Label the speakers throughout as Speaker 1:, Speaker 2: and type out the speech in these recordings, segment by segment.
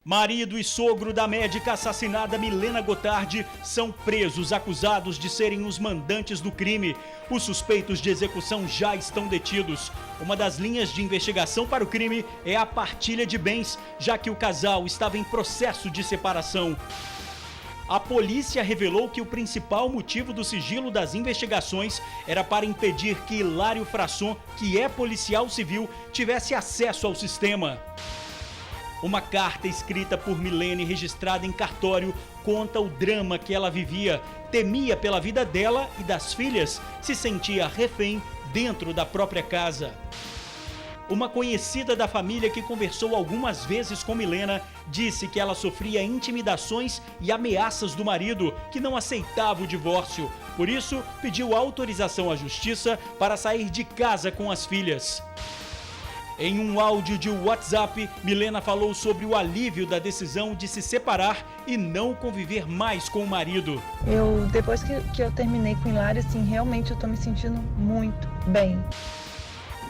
Speaker 1: Marido e sogro da médica assassinada Milena Gotardi são presos, acusados de serem os mandantes do crime. Os suspeitos de execução já estão detidos. Uma das linhas de investigação para o crime é a partilha de bens, já que o casal estava em processo de separação. A polícia revelou que o principal motivo do sigilo das investigações era para impedir que Hilário Frasson, que é policial civil, tivesse acesso ao sistema. Uma carta escrita por Milena e registrada em cartório conta o drama que ela vivia. Temia pela vida dela e das filhas, se sentia refém dentro da própria casa. Uma conhecida da família que conversou algumas vezes com Milena disse que ela sofria intimidações e ameaças do marido, que não aceitava o divórcio. Por isso, pediu autorização à justiça para sair de casa com as filhas. Em um áudio de WhatsApp, Milena falou sobre o alívio da decisão de se separar e não conviver mais com o marido.
Speaker 2: Depois que eu terminei com o Hilário, assim, realmente eu tô me sentindo muito bem.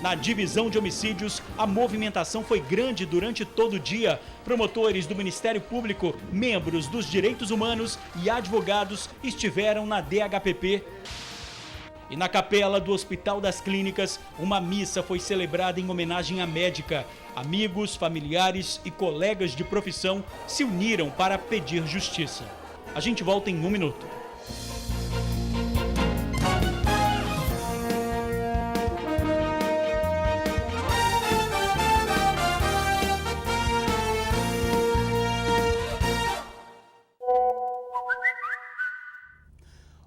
Speaker 1: Na divisão de homicídios, a movimentação foi grande durante todo o dia. Promotores do Ministério Público, membros dos direitos humanos e advogados estiveram na DHPP. E na capela do Hospital das Clínicas, uma missa foi celebrada em homenagem à médica. Amigos, familiares e colegas de profissão se uniram para pedir justiça. A gente volta em um minuto.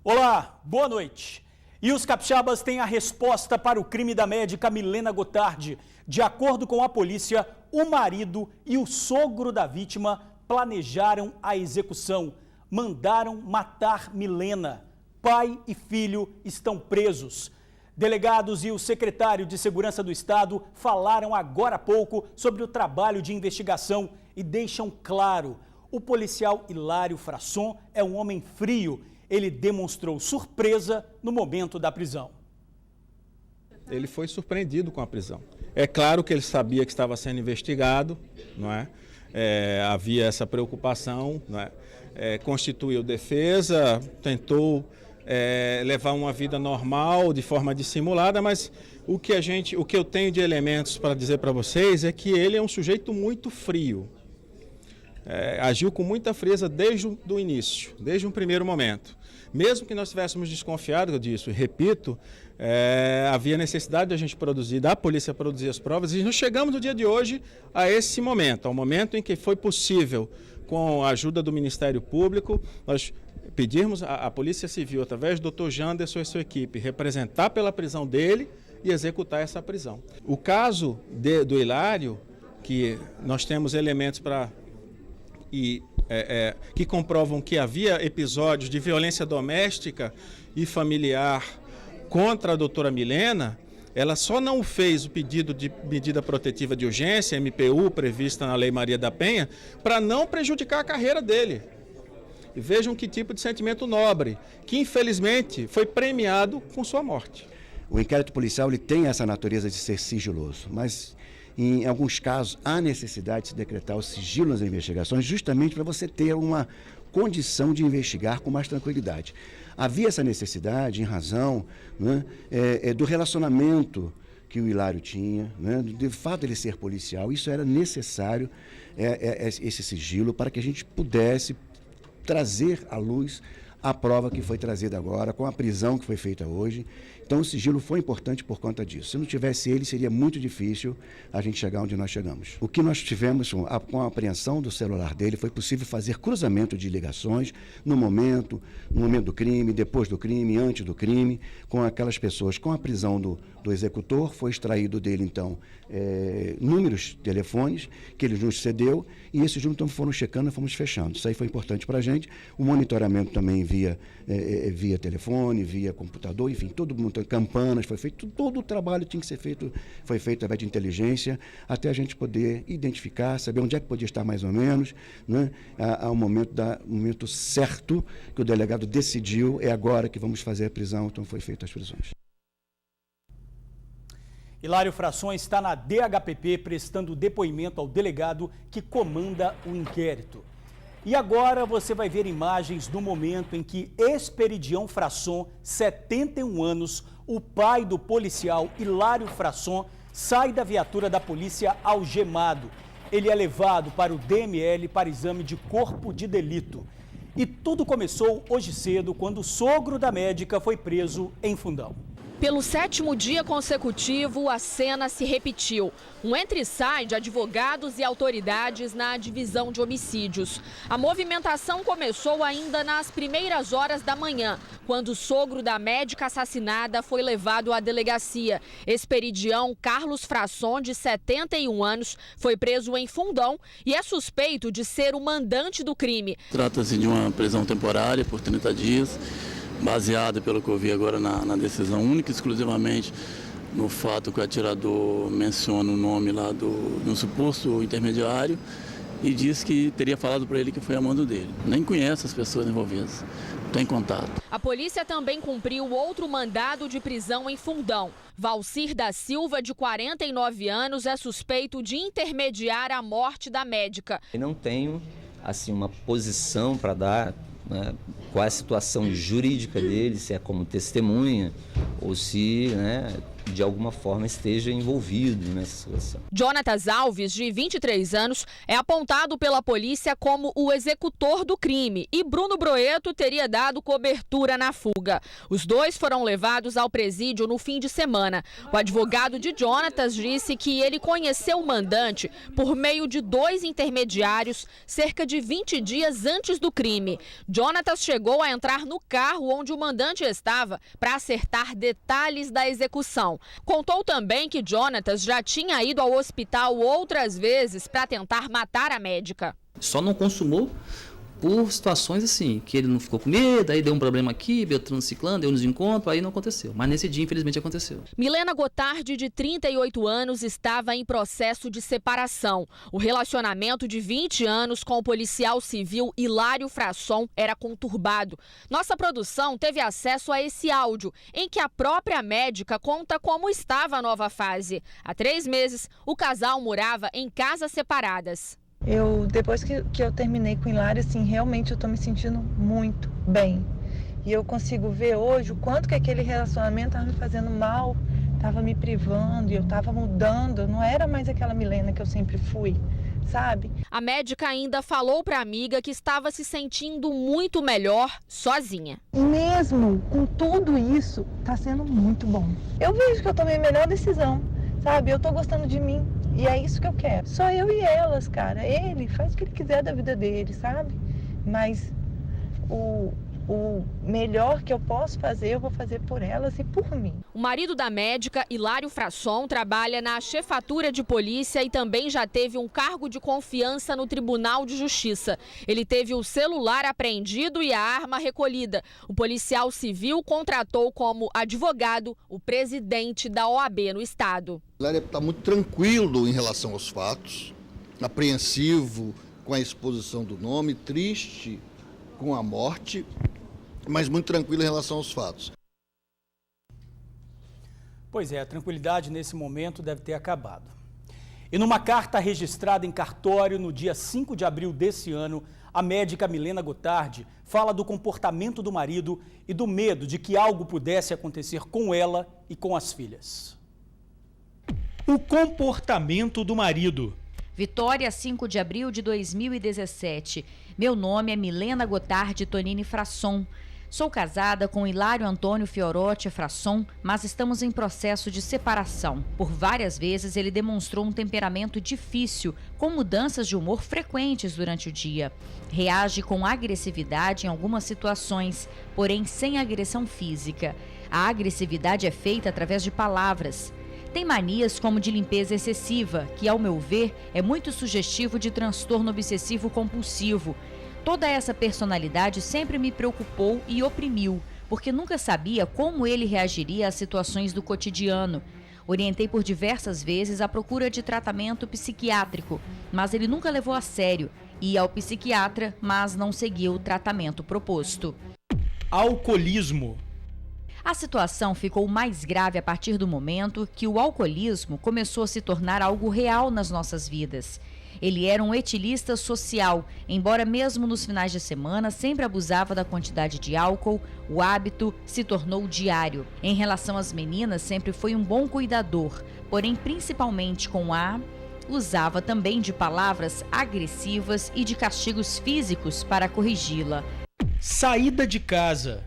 Speaker 1: Olá, boa noite. E os capixabas têm a resposta para o crime da médica Milena Gotardi. De acordo com a polícia, o marido e o sogro da vítima planejaram a execução. Mandaram matar Milena. Pai e filho estão presos. Delegados e o secretário de Segurança do Estado falaram agora há pouco sobre o trabalho de investigação e deixam claro: o policial Hilário Frasson é um homem frio. Ele demonstrou surpresa no momento da prisão.
Speaker 3: Ele foi surpreendido com a prisão. É claro que ele sabia que estava sendo investigado, não é? Havia essa preocupação, não é? Constituiu defesa, tentou levar uma vida normal, de forma dissimulada, mas o que eu tenho de elementos para dizer para vocês é que ele é um sujeito muito frio. Agiu com muita frieza desde o início, desde um primeiro momento. Mesmo que nós tivéssemos desconfiado disso, e repito, havia necessidade de a gente produzir, da polícia produzir as provas, e nós chegamos no dia de hoje a esse momento, ao momento em que foi possível, com a ajuda do Ministério Público, nós pedirmos à Polícia Civil, através do Dr. Janderson e sua equipe, representar pela prisão dele e executar essa prisão. O caso do Hilário, que nós temos elementos para... que comprovam que havia episódios de violência doméstica e familiar contra a doutora Milena, ela só não fez o pedido de medida protetiva de urgência, MPU, prevista na Lei Maria da Penha, para não prejudicar a carreira dele. E vejam que tipo de sentimento nobre, que infelizmente foi premiado com sua morte.
Speaker 4: O inquérito policial ele tem essa natureza de ser sigiloso, mas... em alguns casos, há necessidade de se decretar o sigilo nas investigações justamente para você ter uma condição de investigar com mais tranquilidade. Havia essa necessidade em razão, né, do relacionamento que o Hilário tinha, né, do fato de ele ser policial. Isso era necessário, esse sigilo, para que a gente pudesse trazer à luz a prova que foi trazida agora, com a prisão que foi feita hoje. Então o sigilo foi importante por conta disso. Se não tivesse ele, seria muito difícil a gente chegar onde nós chegamos. O que nós tivemos com a apreensão do celular dele, foi possível fazer cruzamento de ligações no momento do crime, depois do crime, antes do crime, com aquelas pessoas. Com a prisão do executor, foi extraído dele, então, números, telefones, que ele nos cedeu, e esses números então, foram checando e fomos fechando. Isso aí foi importante para a gente. O monitoramento também via telefone, via computador, enfim, todo mundo, campanas, foi feito, todo o trabalho tinha que ser feito, foi feito através de inteligência, até a gente poder identificar, saber onde é que podia estar mais ou menos, né? Ao momento certo que o delegado decidiu, é agora que vamos fazer a prisão, então foi feita as prisões.
Speaker 1: Hilário Frasson está na DHPP prestando depoimento ao delegado que comanda o inquérito. E agora você vai ver imagens do momento em que Esperidião Frasson, 71 anos, o pai do policial Hilário Frasson, sai da viatura da polícia algemado. Ele é levado para o DML para exame de corpo de delito. E tudo começou hoje cedo, quando o sogro da médica foi preso em Fundão.
Speaker 5: Pelo 7º dia consecutivo, a cena se repetiu. Um entra e sai de advogados e autoridades na divisão de homicídios. A movimentação começou ainda nas primeiras horas da manhã, quando o sogro da médica assassinada foi levado à delegacia. Esperidião Carlos Frasson, de 71 anos, foi preso em Fundão e é suspeito de ser o mandante do crime.
Speaker 6: Trata-se de uma prisão temporária por 30 dias. Baseado, pelo que eu vi agora, na decisão única e exclusivamente no fato que o atirador menciona o nome lá de um suposto intermediário e diz que teria falado para ele que foi a mando dele. Nem conhece as pessoas envolvidas, não tem contato.
Speaker 5: A polícia também cumpriu outro mandado de prisão em Fundão. Valcir da Silva, de 49 anos, é suspeito de intermediar a morte da médica.
Speaker 7: Eu não tenho assim, uma posição para dar, né, qual é a situação jurídica dele, se é como testemunha ou se, né, de alguma forma esteja envolvido nessa situação.
Speaker 5: Jonatas Alves, de 23 anos, é apontado pela polícia como o executor do crime e Bruno Broeto teria dado cobertura na fuga. Os dois foram levados ao presídio no fim de semana. O advogado de Jonatas disse que ele conheceu o mandante por meio de 2 intermediários cerca de 20 dias antes do crime. Jonatas chegou a entrar no carro onde o mandante estava para acertar detalhes da execução. Contou também que Jonatas já tinha ido ao hospital outras vezes para tentar matar a médica.
Speaker 8: Só não consumou por situações assim, que ele não ficou com medo, aí deu um problema aqui, Beltrano Ciclano, deu um desencontro, aí não aconteceu. Mas nesse dia, infelizmente, aconteceu.
Speaker 5: Milena Gotardi, de 38 anos, estava em processo de separação. O relacionamento de 20 anos com o policial civil Hilário Frasson era conturbado. Nossa produção teve acesso a esse áudio, em que a própria médica conta como estava a nova fase. Há 3 meses, o casal morava em casas separadas.
Speaker 2: Depois que eu terminei com o Hilário, assim, realmente eu tô me sentindo muito bem. E eu consigo ver hoje o quanto que aquele relacionamento estava me fazendo mal, estava me privando, e eu estava mudando, eu não era mais aquela Milena que eu sempre fui, sabe?
Speaker 5: A médica ainda falou para a amiga que estava se sentindo muito melhor sozinha.
Speaker 2: Mesmo com tudo isso, tá sendo muito bom. Eu vejo que eu tomei a melhor decisão, sabe? Eu tô gostando de mim. E é isso que eu quero. Só eu e elas, cara. Ele faz o que ele quiser da vida dele, sabe? Mas o melhor que eu posso fazer, eu vou fazer por elas e por mim.
Speaker 5: O marido da médica, Hilário Frasson, trabalha na chefatura de polícia e também já teve um cargo de confiança no Tribunal de Justiça. Ele teve o celular apreendido e a arma recolhida. O policial civil contratou como advogado o presidente da OAB no estado.
Speaker 9: Hilário está muito tranquilo em relação aos fatos, apreensivo com a exposição do nome, triste com a morte, mas muito tranquilo em relação aos fatos.
Speaker 1: Pois é, a tranquilidade nesse momento deve ter acabado. E numa carta registrada em cartório no dia 5 de abril desse ano, a médica Milena Gotardi fala do comportamento do marido e do medo de que algo pudesse acontecer com ela e com as filhas. O comportamento do marido.
Speaker 10: Vitória, 5 de abril de 2017. Meu nome é Milena Gotardi Tonini Frasson. Sou casada com Hilário Antônio Fiorotti Frasson, mas estamos em processo de separação. Por várias vezes ele demonstrou um temperamento difícil, com mudanças de humor frequentes durante o dia. Reage com agressividade em algumas situações, porém sem agressão física. A agressividade é feita através de palavras. Tem manias como de limpeza excessiva, que, ao meu ver, é muito sugestivo de transtorno obsessivo-compulsivo. Toda essa personalidade sempre me preocupou e oprimiu, porque nunca sabia como ele reagiria às situações do cotidiano. Orientei por diversas vezes a procura de tratamento psiquiátrico, mas ele nunca levou a sério. Ia ao psiquiatra, mas não seguiu o tratamento proposto.
Speaker 1: Alcoolismo.
Speaker 10: A situação ficou mais grave a partir do momento que o alcoolismo começou a se tornar algo real nas nossas vidas. Ele era um etilista social, embora mesmo nos finais de semana sempre abusava da quantidade de álcool, o hábito se tornou diário. Em relação às meninas, sempre foi um bom cuidador, porém principalmente com usava também de palavras agressivas e de castigos físicos para corrigi-la.
Speaker 1: Saída de casa.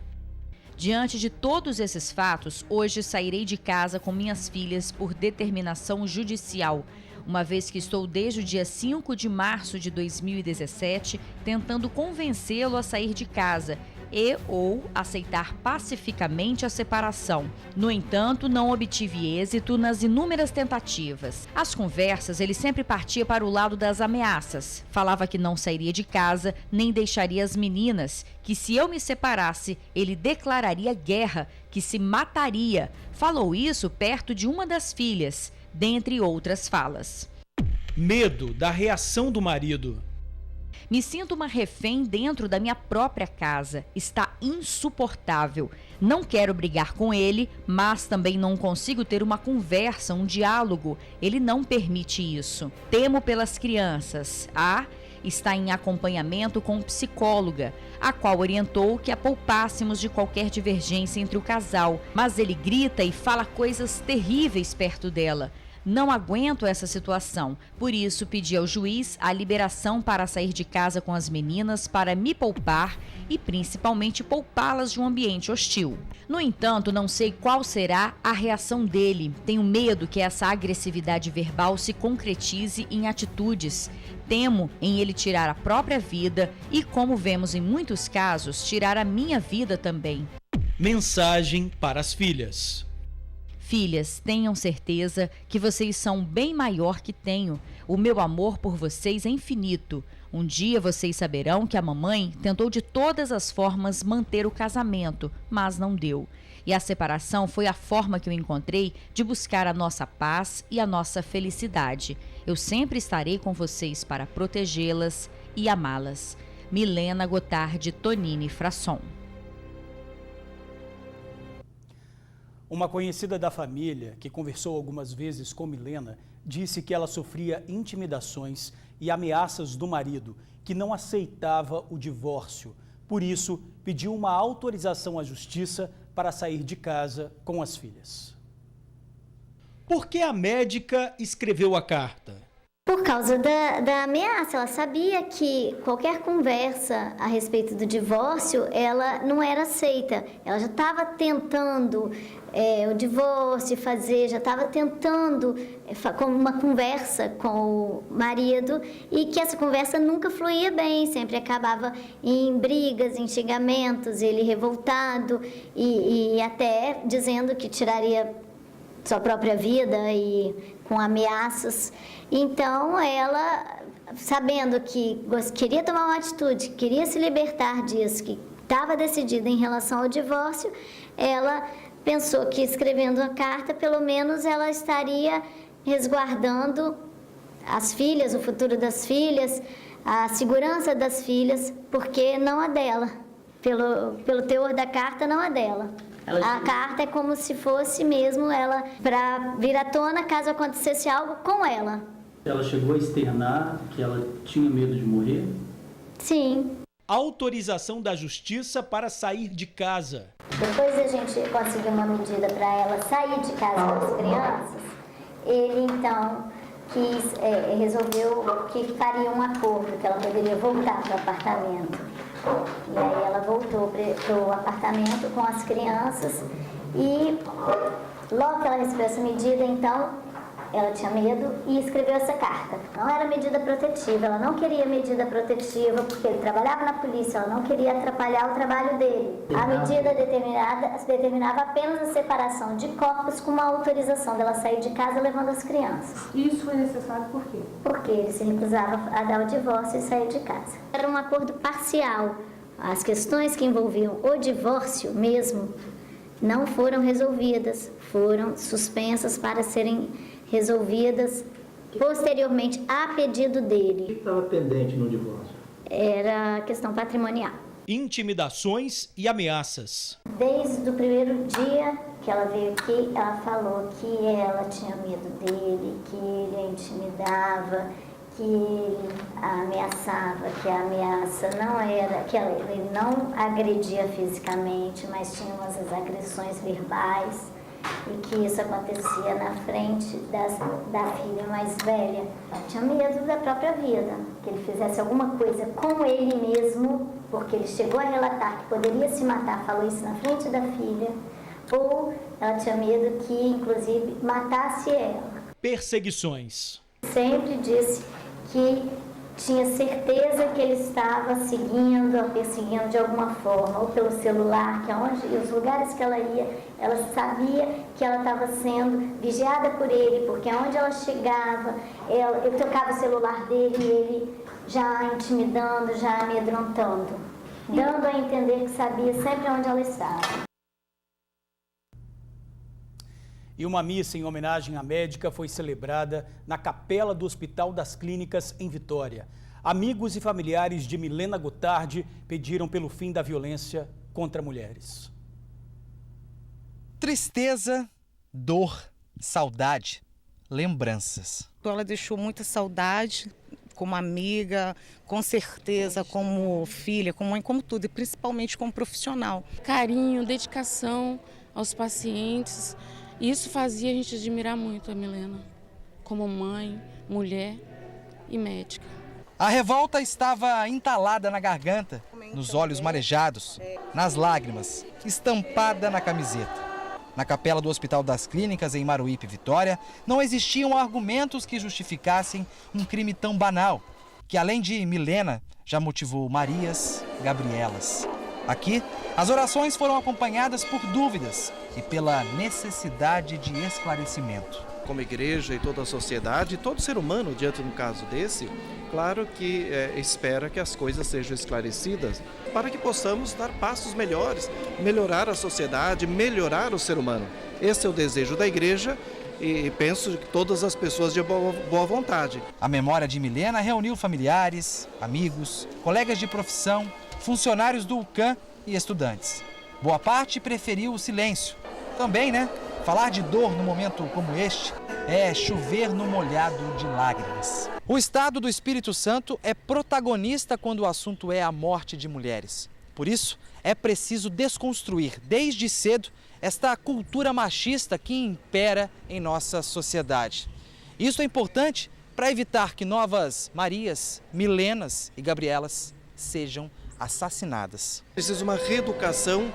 Speaker 10: Diante de todos esses fatos, hoje sairei de casa com minhas filhas por determinação judicial, uma vez que estou desde o dia 5 de março de 2017 tentando convencê-lo a sair de casa ou aceitar pacificamente a separação. No entanto, não obtive êxito nas inúmeras tentativas. As conversas, ele sempre partia para o lado das ameaças. Falava que não sairia de casa, nem deixaria as meninas, que se eu me separasse, ele declararia guerra, que se mataria. Falou isso perto de uma das filhas, dentre outras falas.
Speaker 1: Medo da reação do marido.
Speaker 10: Me sinto uma refém dentro da minha própria casa. Está insuportável. Não quero brigar com ele, mas também não consigo ter uma conversa, um diálogo. Ele não permite isso. Temo pelas crianças. Está em acompanhamento com psicóloga, a qual orientou que a poupássemos de qualquer divergência entre o casal. Mas ele grita e fala coisas terríveis perto dela. Não aguento essa situação, por isso pedi ao juiz a liberação para sair de casa com as meninas para me poupar e principalmente poupá-las de um ambiente hostil. No entanto, não sei qual será a reação dele. Tenho medo que essa agressividade verbal se concretize em atitudes. Temo em ele tirar a própria vida e, como vemos em muitos casos, tirar a minha vida também.
Speaker 1: Mensagem para as filhas.
Speaker 10: Filhas, tenham certeza que vocês são bem maior que tenho. O meu amor por vocês é infinito. Um dia vocês saberão que a mamãe tentou de todas as formas manter o casamento, mas não deu. E a separação foi a forma que eu encontrei de buscar a nossa paz e a nossa felicidade. Eu sempre estarei com vocês para protegê-las e amá-las. Milena Gotardi Tonini Frasson.
Speaker 1: Uma conhecida da família, que conversou algumas vezes com Milena, disse que ela sofria intimidações e ameaças do marido, que não aceitava o divórcio. Por isso, pediu uma autorização à justiça para sair de casa com as filhas. Por que a médica escreveu a carta?
Speaker 11: Por causa da ameaça. Ela sabia que qualquer conversa a respeito do divórcio, ela não era aceita. Ela já estava tentando o divórcio, já estava tentando com uma conversa com o marido e que essa conversa nunca fluía bem, sempre acabava em brigas, em xingamentos, ele revoltado e até dizendo que tiraria sua própria vida e com ameaças. Então ela, sabendo que queria tomar uma atitude, queria se libertar disso, que estava decidida em relação ao divórcio, ela pensou que escrevendo a carta, pelo menos ela estaria resguardando as filhas, o futuro das filhas, a segurança das filhas, porque não a dela. Pelo teor da carta, não a dela. A carta é como se fosse mesmo ela para vir à tona caso acontecesse algo com ela.
Speaker 1: Ela chegou a externar que ela tinha medo de morrer?
Speaker 11: Sim.
Speaker 1: Autorização da justiça para sair de casa.
Speaker 11: Depois a gente conseguiu uma medida para ela sair de casa com as crianças, ele então resolveu que faria um acordo, que ela poderia voltar para o apartamento. E aí ela voltou para o apartamento com as crianças e logo que ela recebeu essa medida, então, ela tinha medo e escreveu essa carta. Não era medida protetiva, ela não queria medida protetiva porque ele trabalhava na polícia, ela não queria atrapalhar o trabalho dele. A medida determinava apenas a separação de corpos com uma autorização dela sair de casa levando as crianças.
Speaker 12: Isso foi necessário por quê?
Speaker 11: Porque ele se recusava a dar o divórcio e sair de casa. Era um acordo parcial. As questões que envolviam o divórcio mesmo não foram resolvidas, foram suspensas para serem resolvidas posteriormente a pedido dele.
Speaker 13: O que estava pendente no divórcio?
Speaker 11: Era questão patrimonial.
Speaker 1: Intimidações e ameaças.
Speaker 11: Desde o primeiro dia que ela veio aqui, ela falou que ela tinha medo dele, que ele a intimidava, que ele a ameaçava, que a ameaça não era, que ele não agredia fisicamente, mas tinha umas agressões verbais e que isso acontecia na frente da filha mais velha. Ela tinha medo da própria vida, que ele fizesse alguma coisa com ele mesmo, porque ele chegou a relatar que poderia se matar, falou isso na frente da filha, ou ela tinha medo que, inclusive, matasse ela.
Speaker 1: Perseguições.
Speaker 11: Sempre disse que tinha certeza que ele estava seguindo ou perseguindo de alguma forma, ou pelo celular, que aonde os lugares que ela ia, ela sabia que ela estava sendo vigiada por ele, porque aonde ela chegava, eu tocava o celular dele e ele já intimidando, já amedrontando, dando a entender que sabia sempre onde ela estava.
Speaker 1: E uma missa em homenagem à médica foi celebrada na capela do Hospital das Clínicas, em Vitória. Amigos e familiares de Milena Gotardi pediram pelo fim da violência contra mulheres.
Speaker 13: Tristeza, dor, saudade, lembranças.
Speaker 14: Ela deixou muita saudade como amiga, com certeza como filha, como mãe, como tudo, e principalmente como profissional.
Speaker 15: Carinho, dedicação aos pacientes. Isso fazia a gente admirar muito a Milena, como mãe, mulher e médica.
Speaker 13: A revolta estava entalada na garganta, nos olhos marejados, nas lágrimas, estampada na camiseta. Na capela do Hospital das Clínicas, em Maruípe, Vitória, não existiam argumentos que justificassem um crime tão banal, que além de Milena, já motivou Marias, Gabrielas. Aqui, as orações foram acompanhadas por dúvidas e pela necessidade de esclarecimento.
Speaker 16: Como igreja e toda a sociedade, todo ser humano, diante de um caso desse, claro que espera que as coisas sejam esclarecidas para que possamos dar passos melhores, melhorar a sociedade, melhorar o ser humano. Esse é o desejo da igreja e penso que todas as pessoas de boa vontade.
Speaker 13: A memória de Milena reuniu familiares, amigos, colegas de profissão, funcionários do UCAM e estudantes. Boa parte preferiu o silêncio. Também, falar de dor num momento como este é chover no molhado de lágrimas. O Estado do Espírito Santo é protagonista quando o assunto é a morte de mulheres. Por isso, é preciso desconstruir desde cedo esta cultura machista que impera em nossa sociedade. Isso é importante para evitar que novas Marias, Milenas e Gabrielas sejam assassinadas.
Speaker 16: Precisa uma reeducação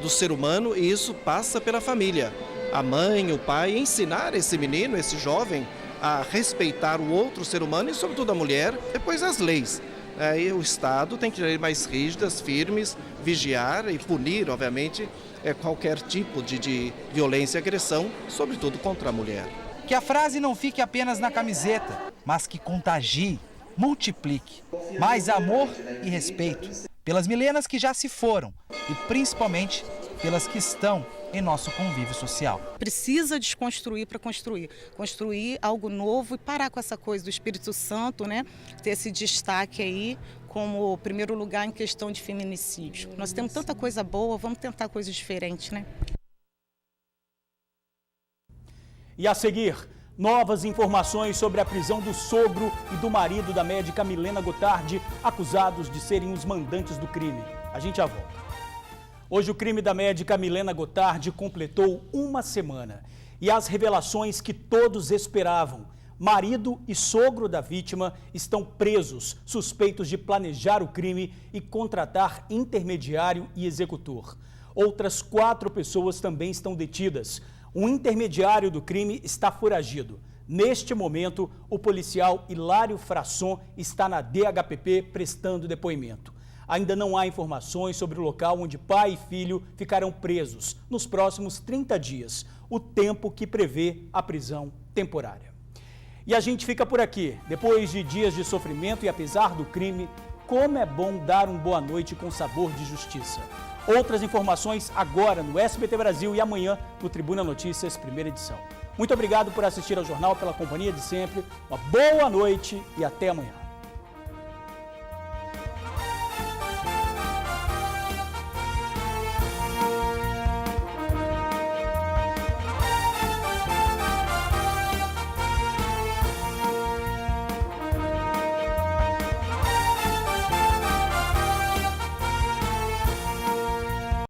Speaker 16: do ser humano e isso passa pela família. A mãe, o pai, ensinar esse menino, esse jovem, a respeitar o outro ser humano e, sobretudo, a mulher. Depois, as leis. Aí o Estado tem que ser mais rígidas, firmes, vigiar e punir, obviamente, qualquer tipo de violência e agressão, sobretudo contra a mulher.
Speaker 13: Que a frase não fique apenas na camiseta, mas que contagie, multiplique mais amor e respeito pelas Milenas que já se foram e principalmente pelas que estão em nosso convívio social.
Speaker 14: Precisa desconstruir para construir. Construir algo novo e parar com essa coisa do Espírito Santo, ter esse destaque aí como primeiro lugar em questão de feminicídio. Nós temos tanta coisa boa, vamos tentar coisas diferentes,
Speaker 1: E a seguir, novas informações sobre a prisão do sogro e do marido da médica Milena Gotardi, acusados de serem os mandantes do crime. A gente já volta. Hoje o crime da médica Milena Gotardi completou uma semana. E as revelações que todos esperavam. Marido e sogro da vítima estão presos, suspeitos de planejar o crime e contratar intermediário e executor. Outras 4 pessoas também estão detidas. Um intermediário do crime está foragido. Neste momento, o policial Hilário Frasson está na DHPP prestando depoimento. Ainda não há informações sobre o local onde pai e filho ficarão presos nos próximos 30 dias, o tempo que prevê a prisão temporária. E a gente fica por aqui. Depois de dias de sofrimento e apesar do crime, como é bom dar uma boa noite com sabor de justiça. Outras informações agora no SBT Brasil e amanhã no Tribuna Notícias, primeira edição. Muito obrigado por assistir ao jornal, pela companhia de sempre. Uma boa noite e até amanhã.